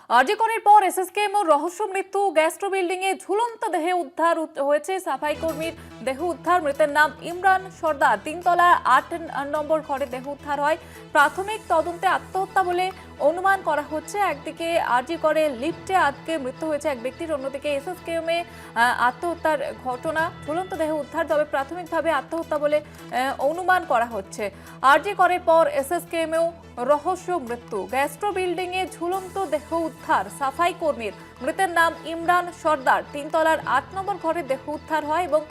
আরজিকরের পর এসএসকেএম ও রহস্য মৃত্যু। গ্যাস্ট্রো বিল্ডিং এ ঝুলন্ত দেহে উদ্ধার হয়েছে সাফাই কর্মীর দেহ উদ্ধার। মৃতের নাম ইমরান সর্দার। 3তলা 8 নম্বর ঘরে দেহ উদ্ধার হয়। প্রাথমিক তদন্তে আত্মহত্যা বলে অনুমান করা হচ্ছে। একদিকে আরজিকরে লিফটে আটকে মৃত্যু হয়েছে এক ব্যক্তির, অন্যদিকে এসএসকেএম এ আত্মহত্যার ঘটনা। ঝুলন্ত দেহ উদ্ধার, তবে প্রাথমিকভাবে আত্মহত্যা বলে অনুমান করা হচ্ছে। আরজিকরের পর এসএসকেএম এও রহস্য মৃত্যু। গ্যাস্ট্রো বিল্ডিং এ ঝুলন্ত দেহ উদ্ধার সাফাই কর্মীর। মৃতের নাম ইমরান সর্দার। 3তলার 8 নম্বর ঘরে দেহ উদ্ধার হয় এবং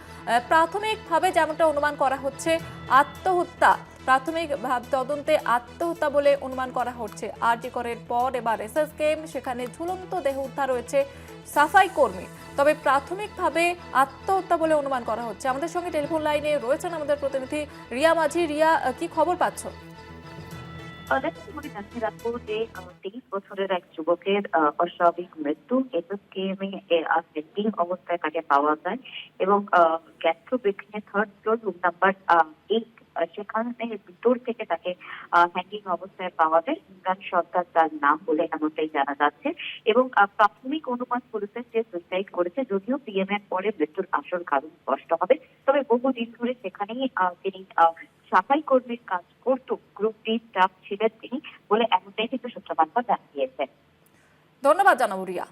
প্রাথমিকভাবে যেমনটা অনুমান করা হচ্ছে আত্মহত্যা। প্রাথমিক তদন্তে আত্মহত্যা বলে অনুমান করা হচ্ছে। আরজিকরের পর এবার এসএসকেএম, সেখানে ঝুলন্ত দেহ উদ্ধার হয়েছে সাফাই কর্মী, তবে প্রাথমিকভাবে আত্মহত্যা বলে অনুমান করা হচ্ছে। আমাদের সঙ্গে টেলিফোন লাইনে রয়েছেন আমাদের প্রতিনিধি রিয়া মাঝি। রিয়া, কি খবর পাচ্ছ? জানিয়ে রাখবো যে 23 বছরের এক যুবকের অস্বাভাবিক মৃত্যু এসএসকেএম এ অবস্থায় তাকে পাওয়া যায় এবং গ্যাস্ট্রো বিল্ডিং এর 3rd ফ্লোর রুম নাম্বার 8 সেখানে ভিতর থেকে তাকে হ্যাঙ্গিং অবস্থায় পাওয়া যায়। ইমরান সর্দার তার নাম বলে এমনটাই জানা যাচ্ছে এবং প্রাথমিক অনুমান পুলিশের যে সুইসাইড করেছে, যদিও পিএম এর পরে মৃত্যুর আসল কারণ স্পষ্ট হবে। তবে বহুদিন ধরে সেখানেই তিনি সাফাই কর্মীর কাজ করত, গ্রুপ ডি স্টাফ ছিলেন তিনি বলে এমনটাই কিন্তু সূত্র মারফত জানা গিয়েছে। ধন্যবাদ জানাবো রিয়া।